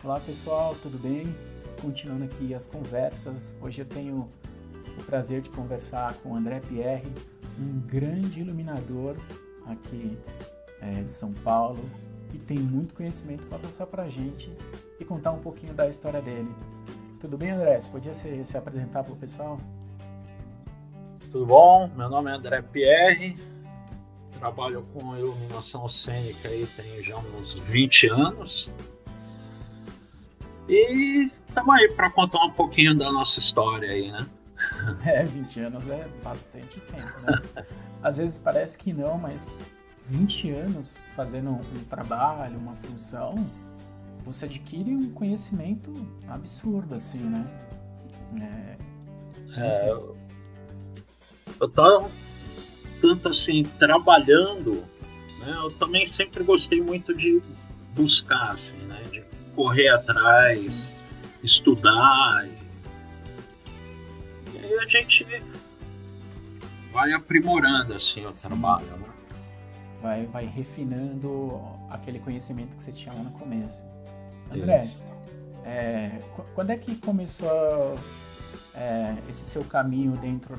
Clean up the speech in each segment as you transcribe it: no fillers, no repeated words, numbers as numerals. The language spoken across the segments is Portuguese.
Olá pessoal, tudo bem? Continuando aqui as conversas, hoje eu tenho o prazer de conversar com o André Pierre, um grande iluminador aqui de São Paulo, que tem muito conhecimento para passar para a gente e contar um pouquinho da história dele. Tudo bem, André? Você podia se apresentar para o pessoal? Tudo bom? Meu nome é André Pierre, trabalho com iluminação cênica aí tem já uns 20 anos e estamos aí para contar um pouquinho da nossa história aí, né? 20 anos é bastante tempo, né? Às vezes parece que não, mas 20 anos fazendo um trabalho, uma função, você adquire um conhecimento absurdo, assim, né? É, eu tô tanto assim trabalhando, né? Eu também sempre gostei muito de buscar, assim, né? De correr Sim, atrás, estudar e aí a gente vai aprimorando assim o sim. trabalho, né? Vai refinando aquele conhecimento que você tinha lá no começo. André, Isso. quando é que começou esse seu caminho dentro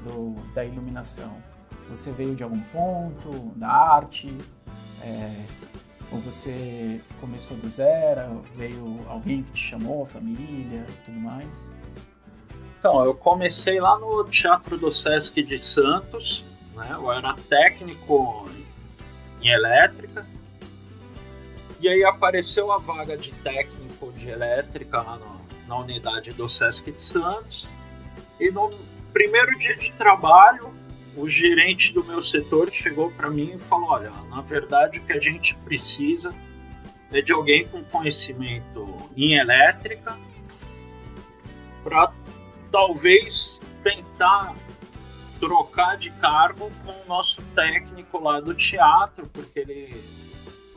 da iluminação? Você veio de algum ponto da arte? É, ou você começou do zero? Veio alguém que te chamou, família e tudo mais? Então, eu comecei lá no Teatro do Sesc de Santos, né? Eu era técnico em elétrica, e aí apareceu a vaga de técnico de elétrica lá na unidade do Sesc de Santos, e no primeiro dia de trabalho, o gerente do meu setor chegou para mim e falou: olha, na verdade o que a gente precisa é de alguém com conhecimento em elétrica para talvez tentar trocar de cargo com o nosso técnico lá do teatro, porque ele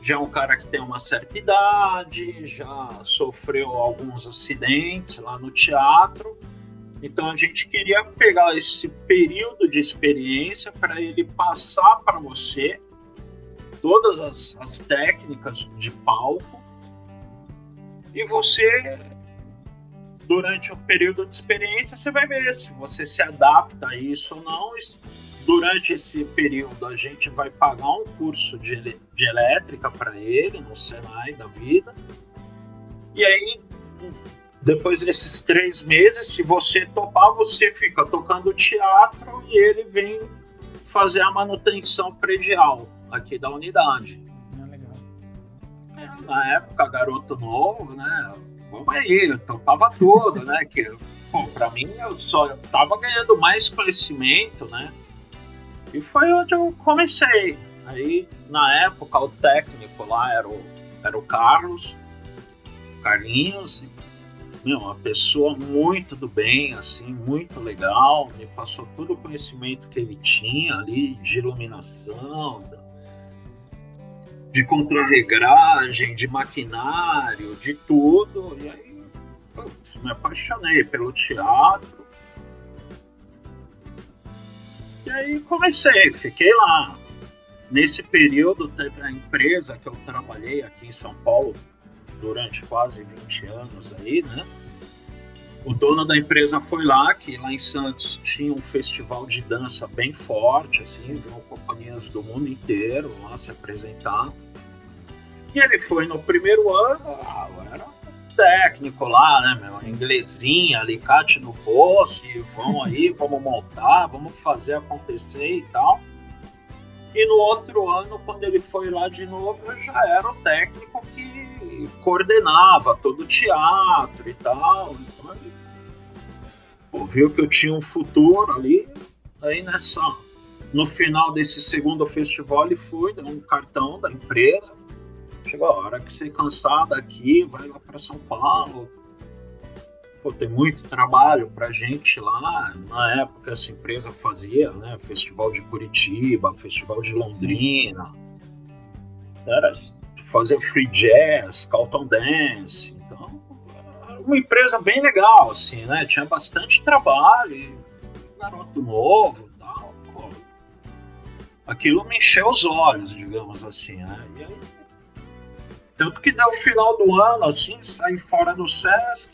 já é um cara que tem uma certa idade, já sofreu alguns acidentes lá no teatro. Então a gente queria pegar esse período de experiência para ele passar para você todas as técnicas de palco e você, durante o período de experiência, você vai ver se você se adapta a isso ou não. Durante esse período, a gente vai pagar um curso de elétrica para ele, no Senai da vida. E aí, depois desses 3 meses, se você topar, você fica tocando teatro e ele vem fazer a manutenção predial aqui da unidade. Não é legal. Na época, garoto novo, né? Vamos aí, eu topava tudo, né? Que, pô, pra mim, eu só tava ganhando mais conhecimento, né? E foi onde eu comecei. Aí, na época, o técnico lá era o Carlinhos, meu, uma pessoa muito do bem, assim, muito legal, me passou todo o conhecimento que ele tinha ali de iluminação, de contrarregragem, de maquinário, de tudo. E aí, putz, me apaixonei pelo teatro. E aí comecei, fiquei lá. Nesse período teve a empresa que eu trabalhei aqui em São Paulo durante quase 20 anos aí, né? O dono da empresa foi lá, que lá em Santos tinha um festival de dança bem forte, assim, viu companhias do mundo inteiro lá se apresentar. E ele foi no primeiro ano, era técnico lá, né, meu? Sim. Inglesinho, alicate no poço, vamos aí, vamos montar, vamos fazer acontecer e tal. E no outro ano, quando ele foi lá de novo, eu já era o técnico que coordenava todo o teatro e tal. Então ele viu que eu tinha um futuro ali. Aí no final desse segundo festival, ele foi, deu um cartão da empresa. Chegou a hora que você cansar daqui, vai lá para São Paulo. Pô, tem muito trabalho pra gente lá. Na época essa empresa fazia, né, Festival de Curitiba, Festival de Sim. Londrina, era fazer free jazz, Carlton Dance. Então, era uma empresa bem legal, assim, né? Tinha bastante trabalho, e garoto novo e tal. Pô, aquilo me encheu os olhos, digamos assim, né? E aí, Tanto que deu o final do ano, assim, saí fora do Sesc.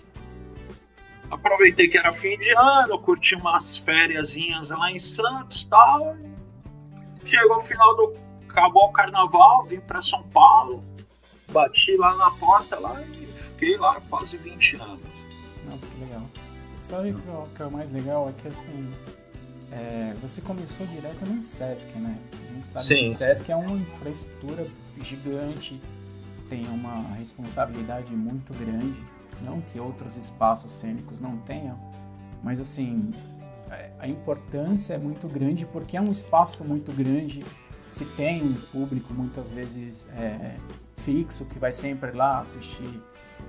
Aproveitei que era fim de ano, curti umas fériasinhas lá em Santos e tal. Chegou o final do... Acabou o carnaval, vim para São Paulo. Bati lá na porta lá e fiquei lá quase 20 anos. Nossa, que legal. Sabe o que é o mais legal? É que assim, você começou direto no Sesc, né? A gente sabe que o Sesc é uma infraestrutura gigante, tem uma responsabilidade muito grande, não que outros espaços cênicos não tenham, mas assim, a importância é muito grande porque é um espaço muito grande, se tem um público muitas vezes fixo que vai sempre lá assistir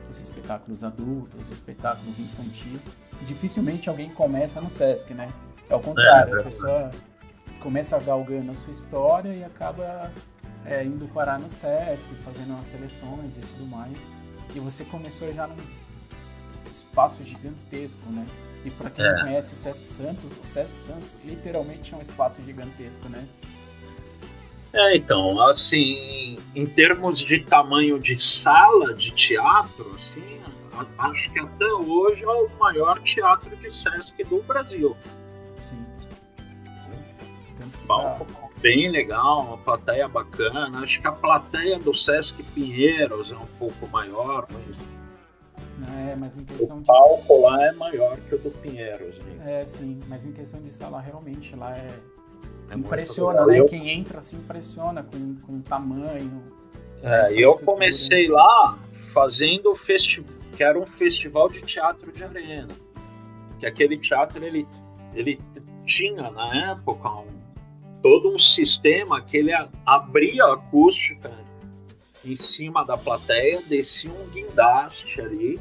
os espetáculos adultos, os espetáculos infantis. Dificilmente alguém começa no Sesc, né? É o contrário, a pessoa começa galgando a sua história e acaba indo parar no Sesc, fazendo umas seleções e tudo mais. E você começou já num espaço gigantesco, né? E para quem não conhece o Sesc Santos literalmente é um espaço gigantesco, né? Então, assim, em termos de tamanho de sala de teatro, assim, acho que até hoje é o maior teatro de Sesc do Brasil. Sim. Palco bem legal, uma plateia bacana. Acho que a plateia do Sesc Pinheiros é um pouco maior, mas em questão o palco lá é maior que o do Pinheiros. Né? Sim, mas em questão de sala, realmente, lá impressiona, né? Quem entra se impressiona com o tamanho. E eu comecei lá fazendo que era um festival de teatro de arena. Que aquele teatro, ele tinha, na época, todo um sistema que ele abria a acústica em cima da plateia, descia um guindaste ali,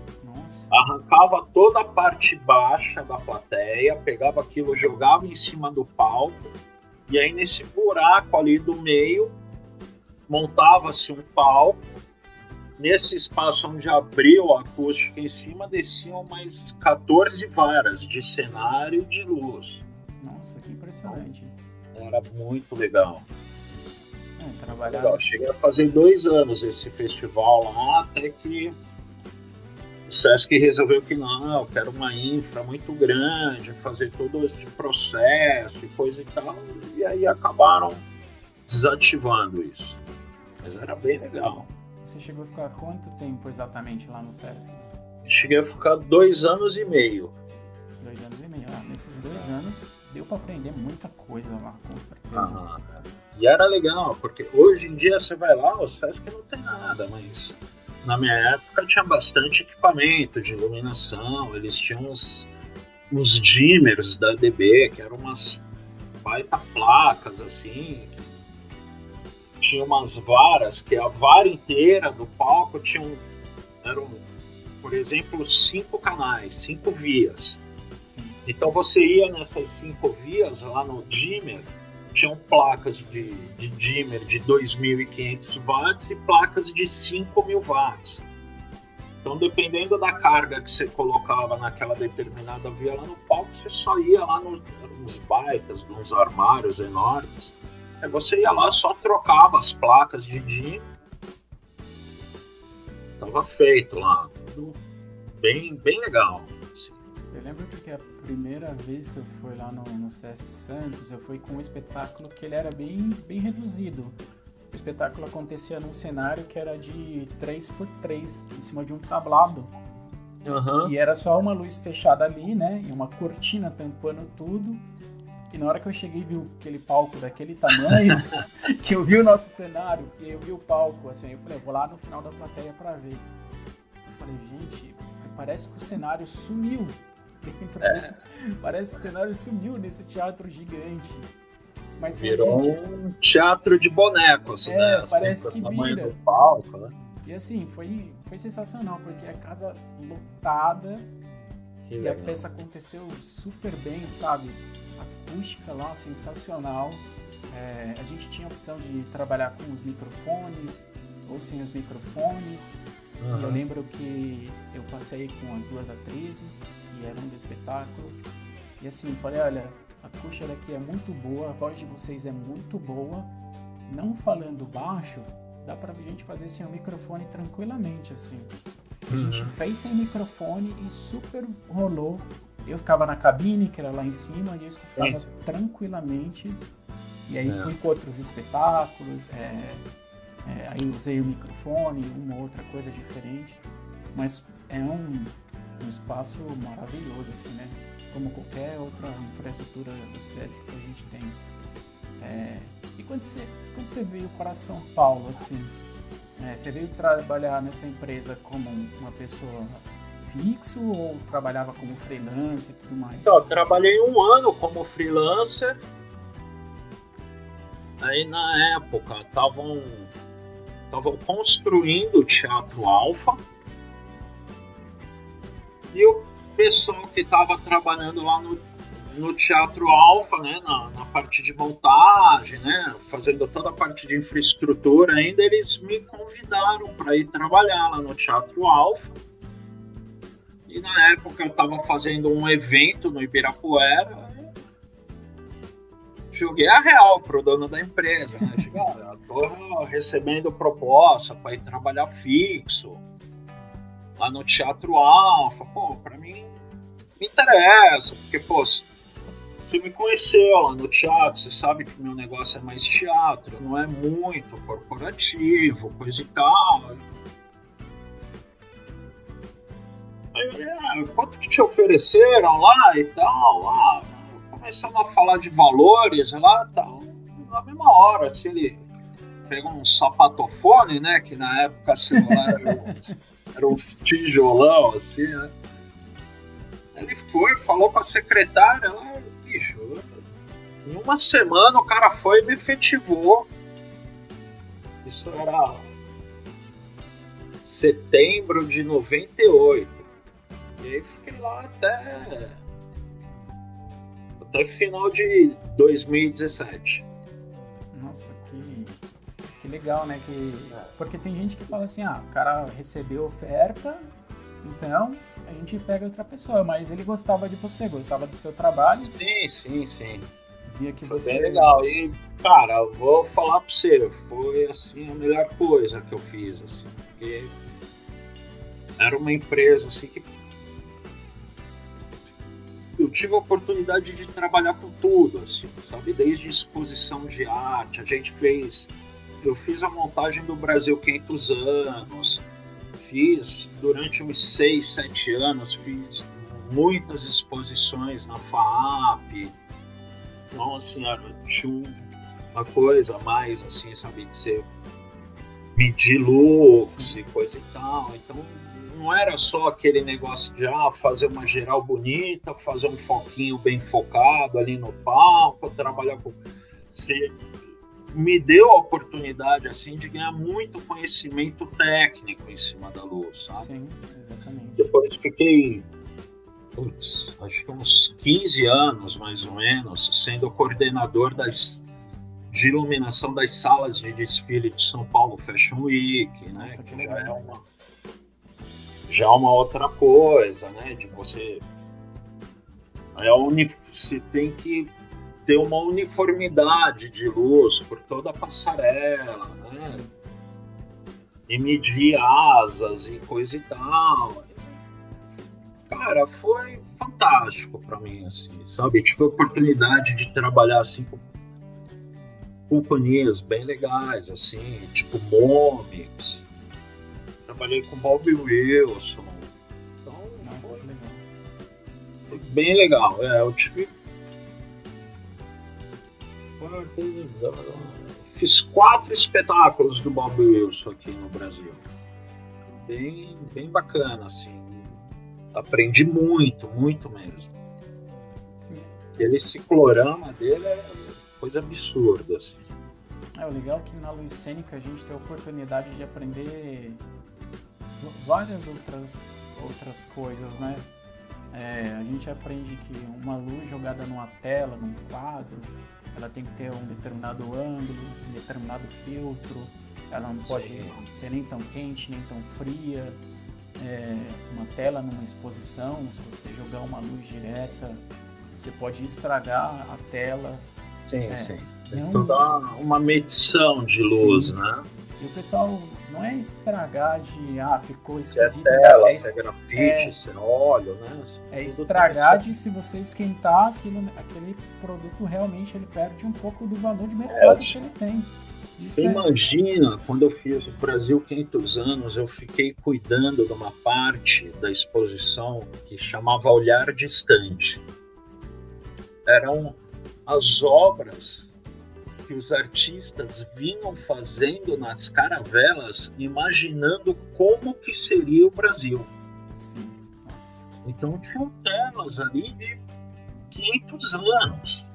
arrancava toda a parte baixa da plateia, pegava aquilo, jogava em cima do palco, e aí nesse buraco ali do meio montava-se um palco. Nesse espaço onde abriu a acústica em cima, desciam mais 14 varas de cenário e de luz. Nossa, que impressionante. Era muito legal. Trabalhar... legal. Cheguei a fazer 2 anos esse festival lá, até que o Sesc resolveu que não, eu quero uma infra muito grande, fazer todo esse processo e coisa e tal, e aí acabaram desativando isso. Mas era bem legal. Você chegou a ficar quanto tempo exatamente lá no Sesc? Cheguei a ficar 2 anos e meio. 2 anos e meio. Nesses 2 anos deu para aprender muita coisa lá, com certeza. E era legal, porque hoje em dia você vai lá, o Sesc não tem nada, mas na minha época tinha bastante equipamento de iluminação, eles tinham uns dimmers da DB, que eram umas baita placas assim, tinha umas varas, que a vara inteira do palco eram, por exemplo, 5 canais, 5 vias. Então você ia nessas 5 vias, lá no dimmer, tinham placas de dimmer de 2.500 watts e placas de 5.000 watts. Então, dependendo da carga que você colocava naquela determinada via lá no palco, você só ia lá nos baitas, nos armários enormes. Aí você ia lá, só trocava as placas de dimmer. Tava feito lá, tudo bem legal. Assim. Eu lembro que a primeira vez que eu fui lá no Sesc Santos, eu fui com um espetáculo que ele era bem reduzido. O espetáculo acontecia num cenário que era de 3x3, em cima de um tablado. E era só uma luz fechada ali, né? E uma cortina tampando tudo. E na hora que eu cheguei e vi aquele palco daquele tamanho, que eu vi o nosso cenário, e eu vi o palco, assim, eu falei, eu vou lá no final da plateia pra ver. Eu falei, gente, parece que o cenário sumiu. Parece que o cenário sumiu nesse teatro gigante. Mas, virou um teatro de bonecos, né? Assim, parece que vira. Do palco, né? E assim, foi sensacional, porque a casa lotada e a peça aconteceu super bem, sabe? A acústica lá, sensacional. A gente tinha a opção de trabalhar com os microfones ou sem os microfones. E eu lembro que eu passei com as 2 atrizes que eram do espetáculo. E assim, falei, olha, a acústica daqui é muito boa, a voz de vocês é muito boa. Não falando baixo, dá pra gente fazer sem o microfone tranquilamente, assim. A gente fez sem microfone e super rolou. Eu ficava na cabine, que era lá em cima, e eu escutava tranquilamente. E aí fui com outros espetáculos, aí usei o microfone, uma outra coisa diferente. Mas é um espaço maravilhoso, assim, né? Como qualquer outra infraestrutura do SESC que a gente tem. E quando você veio para São Paulo, assim, você veio trabalhar nessa empresa como uma pessoa fixo ou trabalhava como freelancer e tudo mais? Então, eu trabalhei 1 ano como freelancer. Aí na época estavam construindo o Teatro Alfa. E o pessoal que estava trabalhando lá no Teatro Alfa, né, na parte de montagem, né, fazendo toda a parte de infraestrutura ainda, eles me convidaram para ir trabalhar lá no Teatro Alfa. E na época eu estava fazendo um evento no Ibirapuera, joguei a real pro dono da empresa, né? Eu tô recebendo proposta para ir trabalhar fixo lá no Teatro Alfa. Pô, para mim me interessa, porque, pô, você me conheceu lá no teatro, você sabe que meu negócio é mais teatro, não é muito corporativo, coisa e tal. Aí, quanto que te ofereceram lá e tal? Lá, começamos a falar de valores lá e tal. Na mesma hora, assim, ele pegou um sapatofone, né? Que na época celular era um tijolão, assim, né? Ele falou com a secretária lá, bicho. Em 1 semana o cara foi e me efetivou. Isso era setembro de 98. E aí fiquei lá até final de 2017. Nossa, que legal, né? Porque tem gente que fala assim, o cara recebeu oferta, então a gente pega outra pessoa, mas ele gostava de você, gostava do seu trabalho. Sim. Via que foi você... bem legal. E, cara, eu vou falar pra você, foi assim a melhor coisa que eu fiz, assim, porque era uma empresa assim que eu tive a oportunidade de trabalhar com tudo, assim, sabe? Desde exposição de arte, eu fiz a montagem do Brasil 500 anos, fiz durante uns 6, 7 anos, fiz muitas exposições na FAAP. Então, assim, tinha uma coisa mais, assim, sabe, de ser medir looks e coisa e tal. Então, não era só aquele negócio de fazer uma geral bonita, fazer um foquinho bem focado ali no palco, trabalhar com... Você me deu a oportunidade, assim, de ganhar muito conhecimento técnico em cima da luz, sabe? Sim, exatamente. Depois fiquei, acho que uns 15 anos, mais ou menos, sendo coordenador de iluminação das salas de desfile de São Paulo Fashion Week, né? Nossa, que já é uma outra coisa, né? De você... Você tem que ter uma uniformidade de luz por toda a passarela, né? Sim. E medir asas e coisa e tal. Cara, foi fantástico pra mim, assim, sabe? Tive a oportunidade de trabalhar, assim, com companhias bem legais, assim, tipo Momix. Trabalhei com Bob Wilson. Então, nossa, que legal. Foi bem legal. Eu tive... Fiz 4 espetáculos do Bob Wilson aqui no Brasil. Bem bacana, assim. Aprendi muito mesmo. Sim. Aquele ciclorama dele é coisa absurda, assim. O legal é que na luz cênica a gente tem a oportunidade de aprender várias outras coisas, né? A gente aprende que uma luz jogada numa tela, num quadro, ela tem que ter um determinado ângulo, um determinado filtro, ela não pode ser nem tão quente, nem tão fria. Uma tela numa exposição, se você jogar uma luz direta, você pode estragar a tela. Sim. Tem toda uma medição de luz, né? E o pessoal não é estragar ficou Se é esquisito. tela, se é grafite, se é óleo, né? É estragar de se você esquentar aquele produto, realmente ele perde um pouco do valor de mercado que ele tem. Você imagina, quando eu fiz o Brasil 500 anos, eu fiquei cuidando de uma parte da exposição que chamava Olhar Distante. Eram as obras que os artistas vinham fazendo nas caravelas, imaginando como que seria o Brasil. Sim. Então tinham telas ali de 500 anos.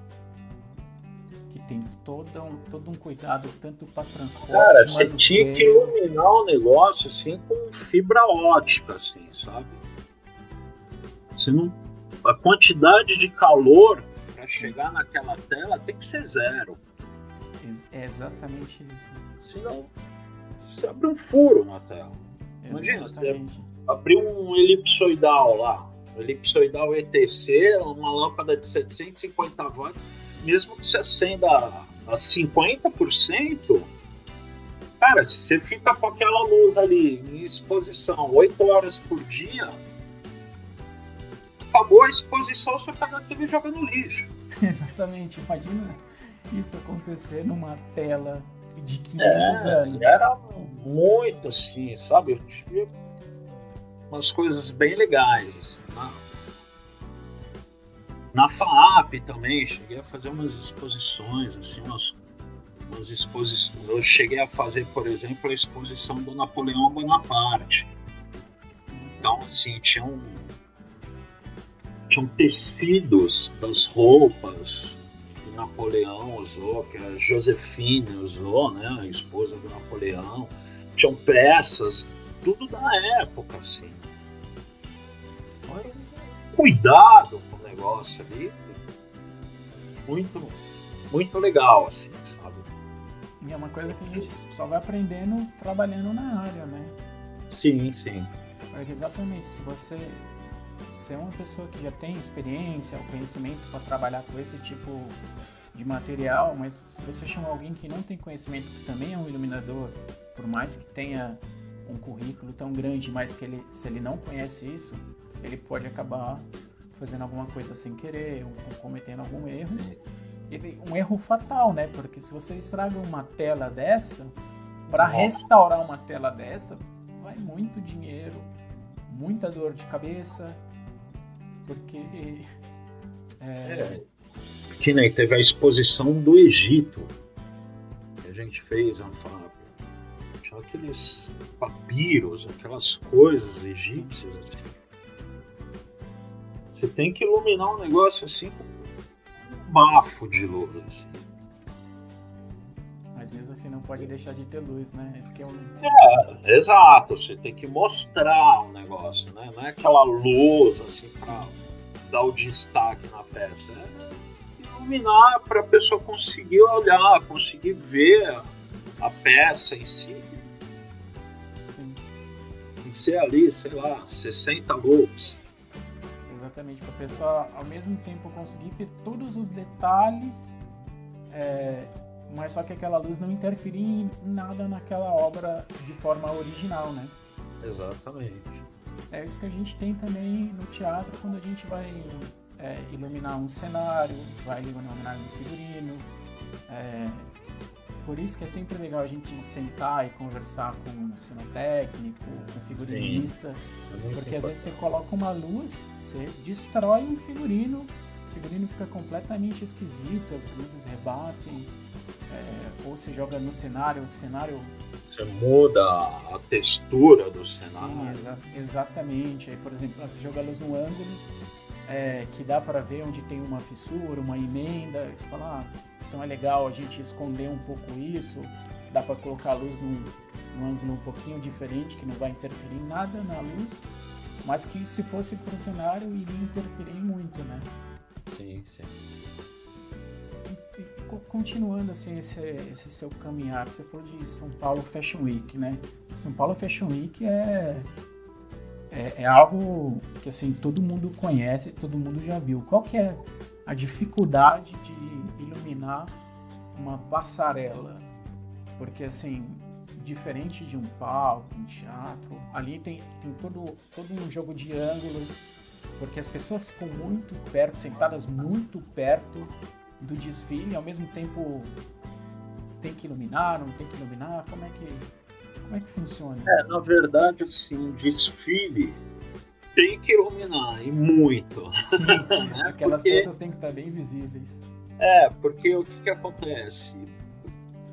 Que tem todo um cuidado, tanto para transporte... Cara, você tinha que iluminar o negócio assim com fibra ótica, assim, sabe? Você não... A quantidade de calor para chegar naquela tela tem que ser zero. É exatamente isso. Senão, você abre um furo na tela. Imagina, você abrir um elipsoidal lá, um elipsoidal ETC, uma lâmpada de 750 watts, mesmo que você acenda a 50%, cara, se você fica com aquela luz ali em exposição 8 horas por dia, acabou a exposição, você pega aquilo e joga no lixo. Exatamente, imagina isso acontecer numa tela de 500 anos. Era muito assim, sabe? Eu tive umas coisas bem legais. Assim, na FAAP também, cheguei a fazer umas exposições, assim, umas exposições. Eu cheguei a fazer, por exemplo, a exposição do Napoleão Bonaparte. Então, assim, tinham tecidos das roupas que Napoleão usou, que a Josefina usou, né, a esposa do Napoleão. Tinham peças, tudo da época, assim. Então, era um cuidado com o negócio ali, muito, muito legal, assim, sabe? E é uma coisa que a gente só vai aprendendo trabalhando na área, né? Sim, sim. Porque exatamente, se você é uma pessoa que já tem experiência, o conhecimento para trabalhar com esse tipo de material, mas se você chamar alguém que não tem conhecimento, que também é um iluminador, por mais que tenha um currículo tão grande, mas que se ele não conhece isso, ele pode acabar fazendo alguma coisa sem querer, ou cometendo algum erro. Um erro fatal, né? Porque se você estraga uma tela dessa, para restaurar uma tela dessa, vai muito dinheiro, muita dor de cabeça, porque... Que nem teve a exposição do Egito, que a gente fez na fábrica. Tinha aqueles papiros, aquelas coisas egípcias, assim. Você tem que iluminar um negócio assim com um bafo de luz, assim. Mas mesmo assim não pode deixar de ter luz, né? Esse que é exato. Você tem que mostrar o negócio, né? Não é aquela luz assim pra dar o destaque na peça. É iluminar para a pessoa conseguir olhar, conseguir ver a peça em si. Sim. Tem que ser ali, sei lá, 60 lux. Exatamente, para a pessoa ao mesmo tempo conseguir ver todos os detalhes, mas só que aquela luz não interferir em nada naquela obra de forma original, né? Exatamente. É isso que a gente tem também no teatro quando a gente vai iluminar um cenário, vai iluminar um figurino. Por isso que é sempre legal a gente sentar e conversar com o cenotécnico, com o figurinista, porque às vezes você coloca uma luz, você destrói um figurino, o figurino fica completamente esquisito, as luzes rebatem, ou você joga no cenário, o cenário... Você muda a textura do cenário. Sim, exatamente. Aí, por exemplo, você joga a luz no ângulo, que dá para ver onde tem uma fissura, uma emenda, você fala, então é legal a gente esconder um pouco isso, dá para colocar a luz num ângulo um pouquinho diferente, que não vai interferir em nada na luz, mas que se fosse para o cenário iria interferir muito, né? Sim, sim. E continuando assim, esse seu caminhar, você falou de São Paulo Fashion Week, né? São Paulo Fashion Week é algo que assim, todo mundo conhece, todo mundo já viu. Qual que é a dificuldade de iluminar uma passarela? Porque assim, diferente de um palco, um teatro. Ali tem todo um jogo de ângulos, porque as pessoas ficam muito perto, sentadas muito perto do desfile, e ao mesmo tempo tem que iluminar, não tem que iluminar, como é que funciona? Na verdade, assim, desfile tem que iluminar, e muito. Sim, né? Aquelas peças têm que estar bem visíveis. Porque o que acontece?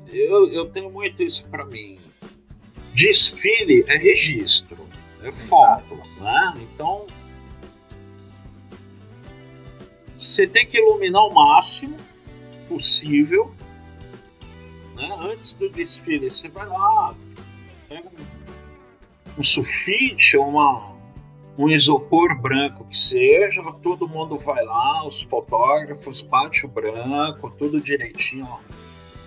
Eu tenho muito isso para mim. Desfile é registro, é foto, né? Então, você tem que iluminar o máximo possível, né? Antes do desfile, você vai lá, pega um sulfite, um isopor branco que seja, todo mundo vai lá, os fotógrafos, bate o branco, tudo direitinho, ó.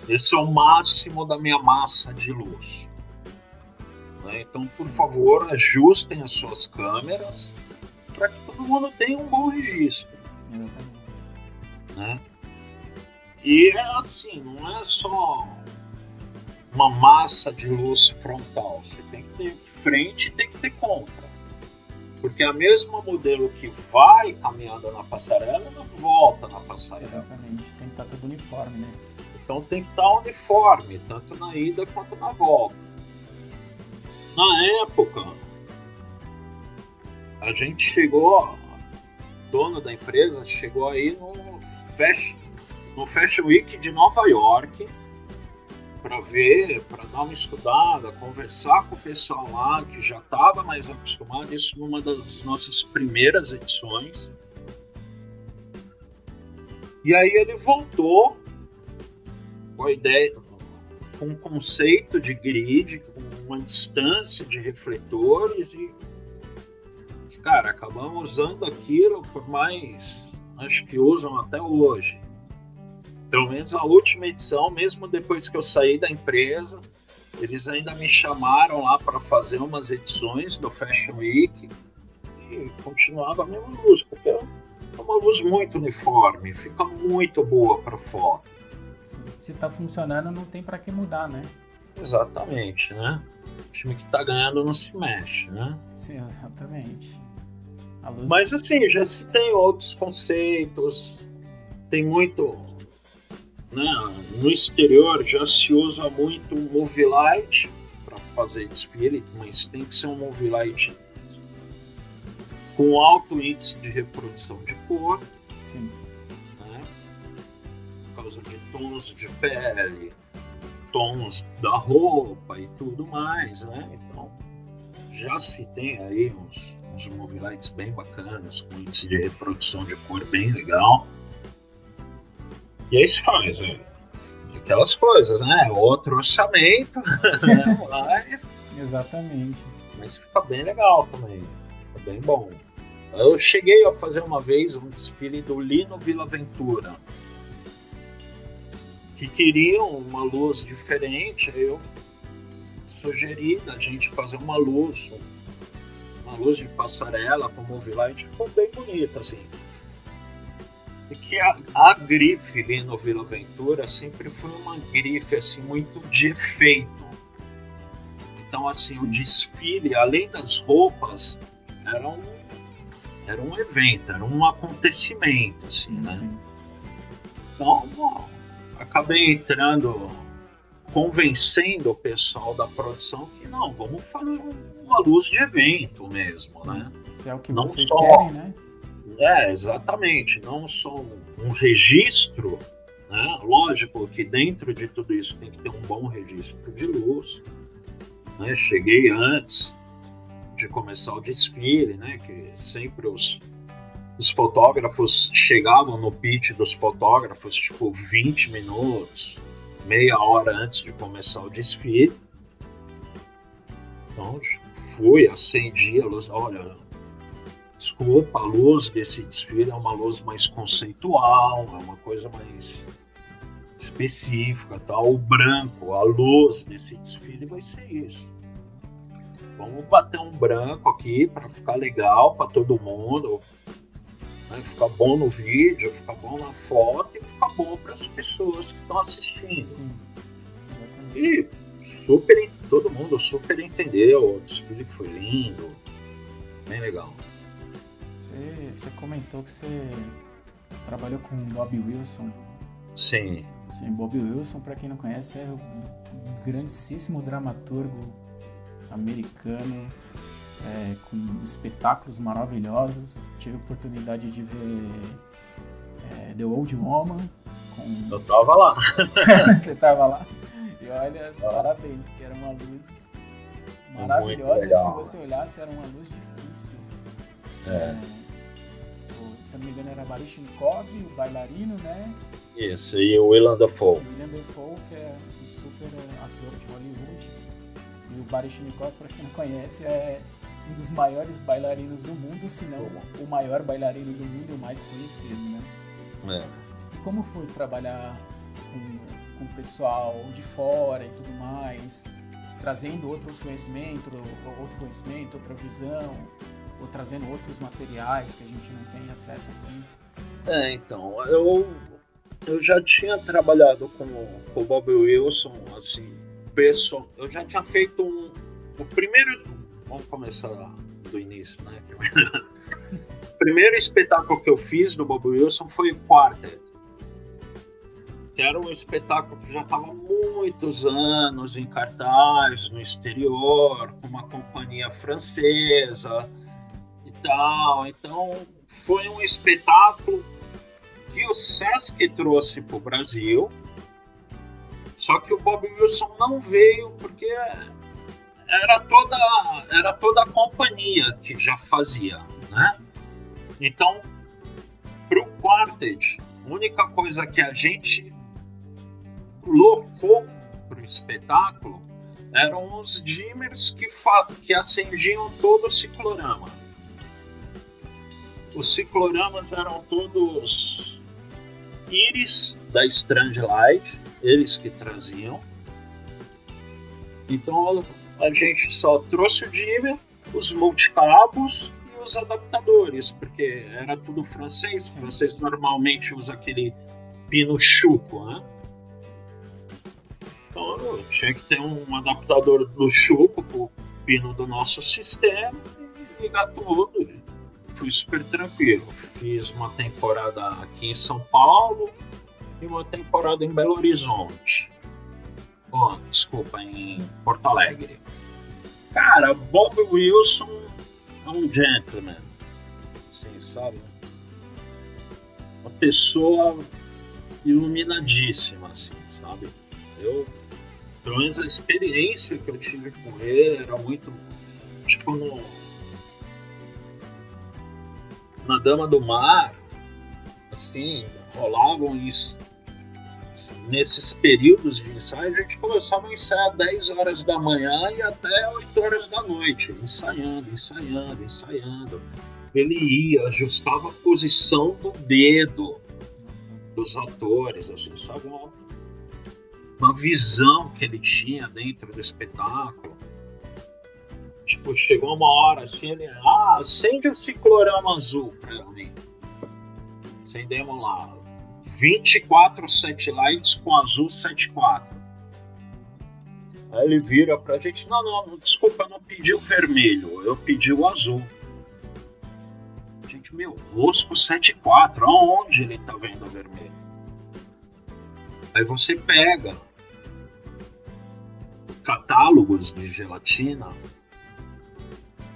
Esse é o máximo da minha massa de luz. Né? Então, por favor, ajustem as suas câmeras para que todo mundo tenha um bom registro. Né? E é assim, não é só uma massa de luz frontal. Você tem que ter frente e tem que ter contra. Porque a mesma modelo que vai caminhando na passarela, não volta na passarela. Exatamente, tem que estar tudo uniforme, né? Então tem que estar uniforme, tanto na ida quanto na volta. Na época, a gente chegou, dono da empresa chegou aí no Fashion Week de Nova York para ver, para dar uma estudada, conversar com o pessoal lá que já estava mais acostumado, isso numa das nossas primeiras edições. E aí ele voltou com a ideia, com um conceito de grid, com uma distância de refletores e, cara, acabamos usando aquilo por mais, acho que usam até hoje. Pelo menos a última edição, mesmo depois que eu saí da empresa, eles ainda me chamaram lá para fazer umas edições do Fashion Week e continuava a mesma luz, porque é uma luz muito uniforme, fica muito boa para foto. Se tá funcionando, não tem para que mudar, né? Exatamente, né? O time que tá ganhando não se mexe, né? Sim, exatamente. A luz... Mas assim, já se tem outros conceitos, tem muito... Né? No exterior já se usa muito movie light para fazer desfile, mas tem que ser um movie light com alto índice de reprodução de cor. Sim. Né? Por causa de tons de pele, tons da roupa e tudo mais, né? Então já se tem aí uns movie lights bem bacanas, com índice de reprodução de cor bem legal. E aí se faz, aquelas coisas, né? Outro orçamento, né? Exatamente. Mas fica bem legal também, fica bem bom. Eu cheguei a fazer uma vez um desfile do Lino Villaventura, que queriam uma luz diferente, aí eu sugeri da gente fazer uma luz de passarela com movie light, ficou bem bonita, assim. E que a grife Lino Villaventura sempre foi uma grife assim, muito de efeito. Então, assim, o desfile, além das roupas, era um evento, era um acontecimento, assim, né? Sim. Então, acabei convencendo o pessoal da produção que não, vamos fazer uma luz de evento mesmo, né? Se é o que não vocês só, querem, né? Exatamente, não só um registro, né? Lógico que dentro de tudo isso tem que ter um bom registro de luz, né? Cheguei antes de começar o desfile, né? Que sempre os fotógrafos chegavam no pitch dos fotógrafos tipo 20 minutos, meia hora antes de começar o desfile. Então fui, acendi a luz, olha, desculpa, a luz desse desfile é uma luz mais conceitual, é uma coisa mais específica, tá? O branco, a luz desse desfile vai ser isso. Vamos bater um branco aqui para ficar legal para todo mundo, né? Ficar bom no vídeo, ficar bom na foto e ficar bom para as pessoas que estão assistindo. Sim. E super todo mundo super entendeu, o desfile foi lindo, bem legal. Você comentou que você trabalhou com Bob Wilson. Sim. Sim, Bob Wilson, para quem não conhece, é um grandíssimo dramaturgo americano, com espetáculos maravilhosos. Tive a oportunidade de ver The Old Woman. Eu tava lá. Você tava lá? E olha, parabéns, porque era uma luz maravilhosa. E se você olhasse, era uma luz difícil. Se eu não me engano, era Baryshnikov, o bailarino, né? Isso, e o Willem Dafoe. Willem Dafoe, que é um super ator de Hollywood. E o Baryshnikov, para quem não conhece, é um dos maiores bailarinos do mundo, se não o maior bailarino do mundo e o mais conhecido, né? E como foi trabalhar com o pessoal de fora e tudo mais, trazendo outro conhecimento, outra visão, ou trazendo outros materiais que a gente não tem acesso aqui? Então, eu já tinha trabalhado com o Bob Wilson, assim, eu já tinha feito o primeiro, vamos começar do início, né? O primeiro espetáculo que eu fiz do Bob Wilson foi o Quartet, que era um espetáculo que já estava há muitos anos em cartaz no exterior, com uma companhia francesa e tal. Então, foi um espetáculo que o Sesc trouxe para o Brasil, só que o Bob Wilson não veio porque era toda a companhia que já fazia, né? Então, para o Quartet, a única coisa que a gente locou para o espetáculo eram os dimmers que acendiam todo o ciclorama. Os cicloramas eram todos íris da Strange Light, eles que traziam. Então a gente só trouxe o dimmer, os multicabos e os adaptadores, porque era tudo francês. O francês normalmente usa aquele pino chuco, né? Então eu tinha que ter um adaptador do chuco pro pino do nosso sistema e ligar tudo. Fui super tranquilo. Fiz uma temporada aqui em São Paulo e uma temporada em Belo Horizonte. Em Porto Alegre. Cara, Bob Wilson é um gentleman. Assim, sabe? Uma pessoa iluminadíssima, assim, sabe? Pelo menos a experiência que eu tive com ele era muito, tipo, na Dama do Mar, assim, rolavam nesses períodos de ensaio. A gente começava a ensaiar 10 horas da manhã e até 8 horas da noite, ensaiando. Ele ia, ajustava a posição do dedo dos atores, assim, sabe? Uma visão que ele tinha dentro do espetáculo. Tipo, chegou uma hora assim, ele... acende o ciclorama azul pra mim. Acendemos lá. 24 setlights com azul 74. Aí ele vira pra gente... Não, desculpa, eu não pedi o vermelho. Eu pedi o azul. Gente, rosco 74. Aonde ele tá vendo o vermelho? Aí você pega catálogos de gelatina,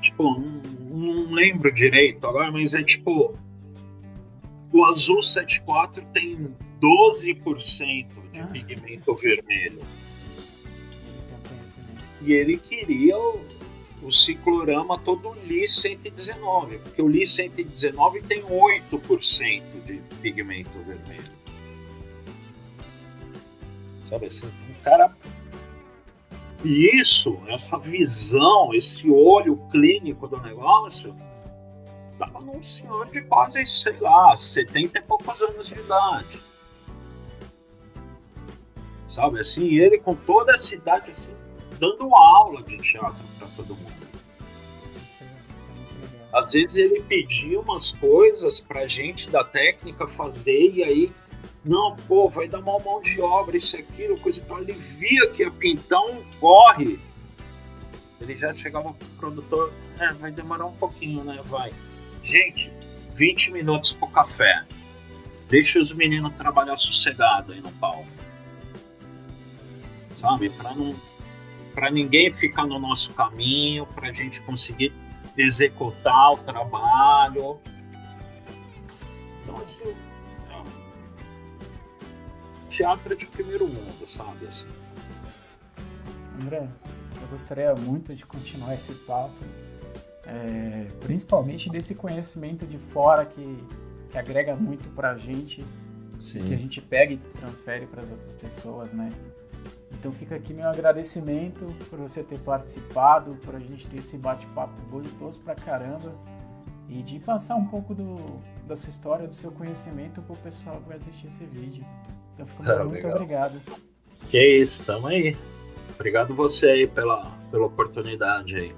tipo, não lembro direito agora, mas é tipo, o azul 74 tem 12% de pigmento vermelho. E ele queria o ciclorama todo Li 119, porque o Li 119 tem 8% de pigmento vermelho. Sabe assim, um cara... E essa visão, esse olho clínico do negócio, tava num senhor de quase, 70 e poucos anos de idade. Sabe assim, e ele com toda essa idade, assim, dando aula de teatro para todo mundo. Às vezes ele pedia umas coisas pra gente da técnica fazer, e aí não, vai dar uma mão de obra, isso, aquilo, coisa e tal. Ele via que ia pintar um corre Ele já chegava pro produtor, vai demorar um pouquinho, né? Vai. Gente, 20 minutos pro café. Deixa os meninos trabalhar sossegado aí no palco. Sabe? Pra ninguém ficar no nosso caminho, pra gente conseguir executar o trabalho. Então, assim, teatro é de primeiro mundo, sabe? Assim. André, eu gostaria muito de continuar esse papo, principalmente desse conhecimento de fora que agrega muito pra gente, Sim. que a gente pega e transfere para as outras pessoas, né? Então fica aqui meu agradecimento por você ter participado, por a gente ter esse bate-papo gostoso pra caramba e de passar um pouco da sua história, do seu conhecimento pro pessoal que vai assistir esse vídeo. Então fica muito obrigado. Que isso, tamo aí. Obrigado você aí pela oportunidade aí.